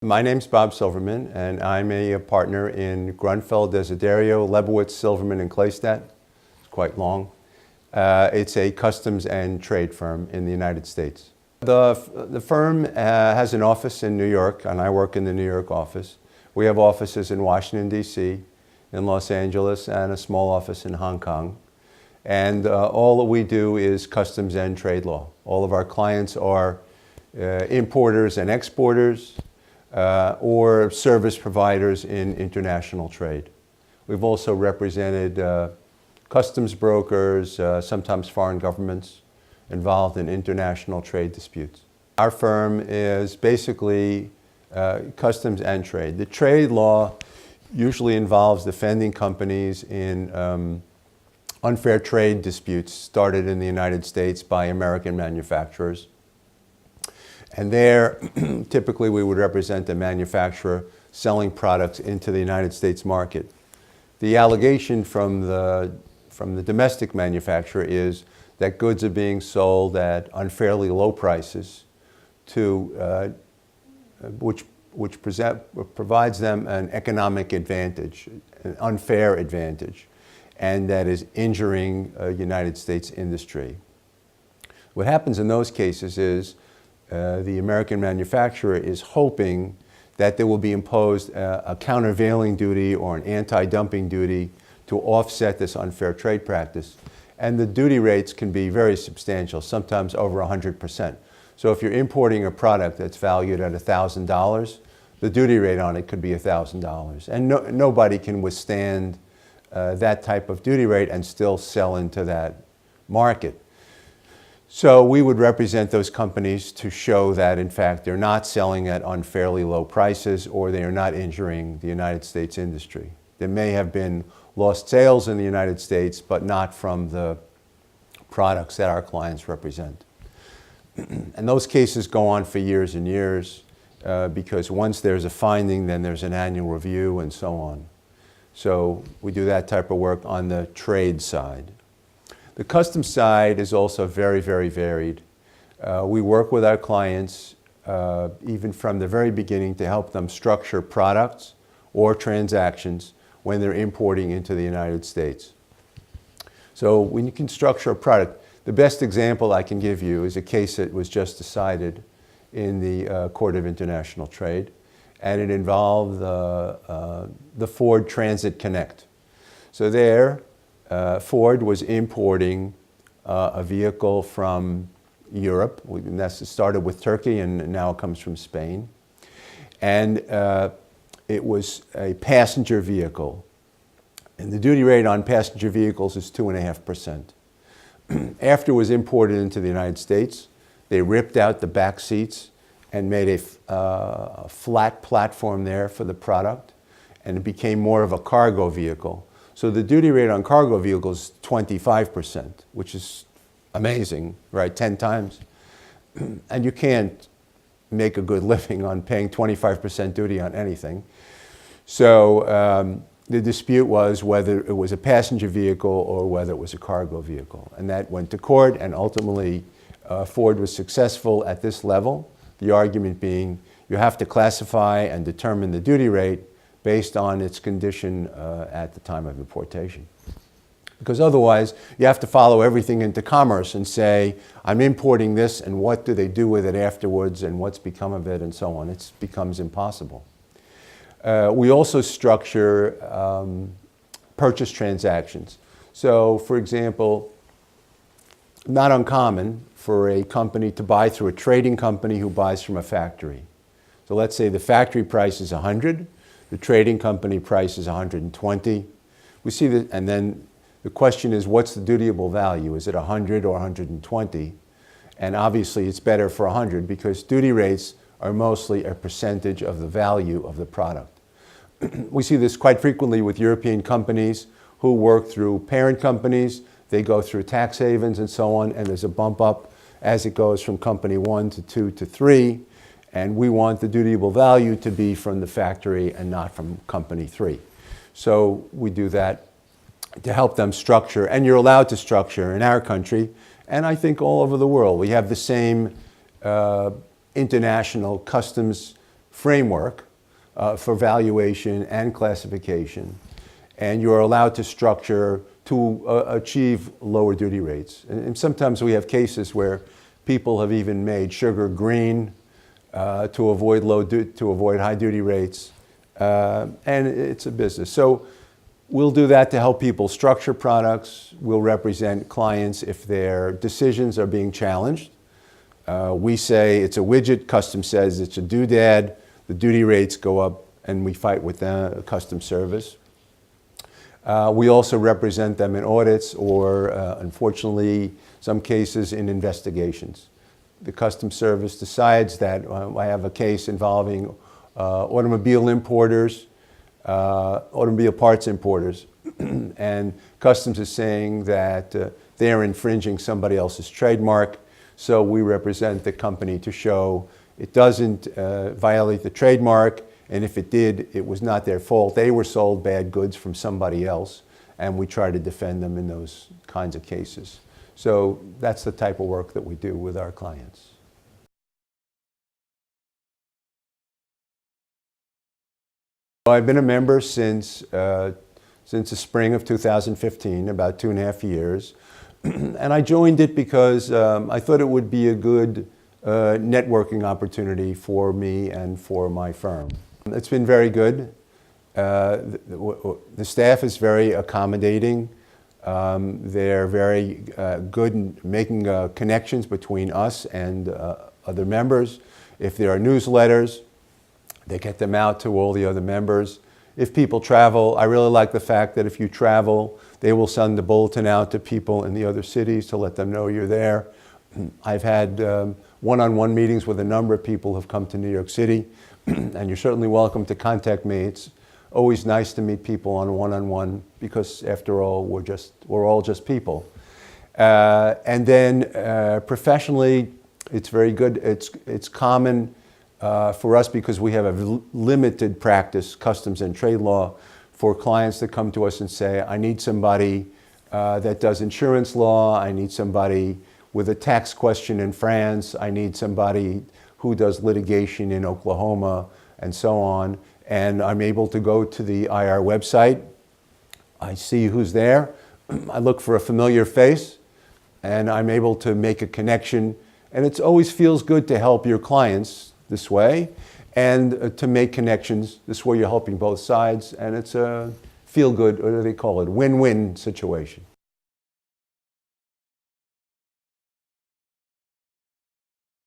My name's Bob Silverman, and I'm a partner in Grunfeld, Desiderio, Lebowitz, Silverman, and Claystadt. It's quite long. It's a customs and trade firm in the United States. The firm has an office in New York, and I work in the New York office. We have offices in Washington, D.C., in Los Angeles, and a small office in Hong Kong. And all that we do is customs and trade law. All of our clients are importers and exporters, or service providers in international trade. We've also represented customs brokers, sometimes foreign governments involved in international trade disputes. Our firm is basically customs and trade. The trade law usually involves defending companies in unfair trade disputes started in the United States by American manufacturers. And there, typically we would represent a manufacturer selling products into the United States market. The allegation from the domestic manufacturer is that goods are being sold at unfairly low prices to, which provides them an economic advantage, an unfair advantage, and that is injuring United States industry. What happens in those cases is the American manufacturer is hoping that there will be imposed a countervailing duty or an anti-dumping duty to offset this unfair trade practice. And the duty rates can be very substantial, sometimes over 100%. So if you're importing a product that's valued at $1,000, the duty rate on it could be $1,000. And nobody can withstand that type of duty rate and still sell into that market. So we would represent those companies to show that, in fact, they're not selling at unfairly low prices or they are not injuring the United States industry. There may have been lost sales in the United States, but not from the products that our clients represent. And those cases go on for years and years because once there's a finding, then there's an annual review and so on. So we do that type of work on the trade side. The customs side is also very, very varied. We work with our clients even from the very beginning to help them structure products or transactions when they're importing into the United States. So when you can structure a product, the best example I can give you is a case that was just decided in the Court of International Trade, and it involved the Ford Transit Connect. So there, Ford was importing a vehicle from Europe. That started with Turkey and now it comes from Spain. And it was a passenger vehicle. And the duty rate on passenger vehicles is 2.5%. After it was imported into the United States, they ripped out the back seats and made a flat platform there for the product, and it became more of a cargo vehicle. So the duty rate on cargo vehicles is 25%, which is amazing, right? 10 times. And you can't make a good living on paying 25% duty on anything. So the dispute was whether it was a passenger vehicle or whether it was a cargo vehicle. And that went to court, and ultimately Ford was successful at this level. The argument being you have to classify and determine the duty rate based on its condition at the time of importation. Because otherwise, you have to follow everything into commerce and say, I'm importing this, and what do they do with it afterwards, and what's become of it, and so on. It becomes impossible. We also structure purchase transactions. So, for example, not uncommon for a company to buy through a trading company who buys from a factory. So let's say the factory price is 100. The trading company price is 120. We see that, and then the question is, what's the dutiable value? Is it 100 or 120? And obviously it's better for 100 because duty rates are mostly a percentage of the value of the product. We see this quite frequently with European companies who work through parent companies. They go through tax havens and so on, and there's a bump up as it goes from company 1 to 2 to 3. And we want the dutiable value to be from the factory and not from company 3. So we do that to help them structure, and you're allowed to structure in our country, and I think all over the world. We have the same international customs framework for valuation and classification, and you're allowed to structure to achieve lower duty rates. And sometimes we have cases where people have even made sugar green to avoid high duty rates, and it's a business. So we'll do that to help people structure products. We'll represent clients if their decisions are being challenged. We say it's a widget, Custom says it's a doodad, the duty rates go up, and we fight with the custom service. We also represent them in audits or, unfortunately, some cases in investigations. The custom service decides that I have a case involving automobile importers, automobile parts importers, and Customs is saying that they're infringing somebody else's trademark, so we represent the company to show it doesn't violate the trademark, and if it did, it was not their fault. They were sold bad goods from somebody else, and we try to defend them in those kinds of cases. So that's the type of work that we do with our clients. I've been a member since the spring of 2015, about 2.5 years. And I joined it because I thought it would be a good networking opportunity for me and for my firm. It's been very good. The staff is very accommodating. They're very good in making connections between us and other members. If there are newsletters, they get them out to all the other members. If people travel, I really like the fact that if you travel, they will send the bulletin out to people in the other cities to let them know you're there. I've had one-on-one meetings with a number of people who've come to New York City, and you're certainly welcome to contact me. It's always nice to meet people on one-on-one because, after all, we're all just people. And then professionally, it's very good. It's common for us because we have a limited practice, customs and trade law, for clients that come to us and say, I need somebody that does insurance law, I need somebody with a tax question in France, I need somebody who does litigation in Oklahoma, and so on. And I'm able to go to the IR website, I see who's there, I look for a familiar face, and I'm able to make a connection. And it always feels good to help your clients this way, and to make connections. This way you're helping both sides, and it's a feel-good, what do they call it, win-win situation.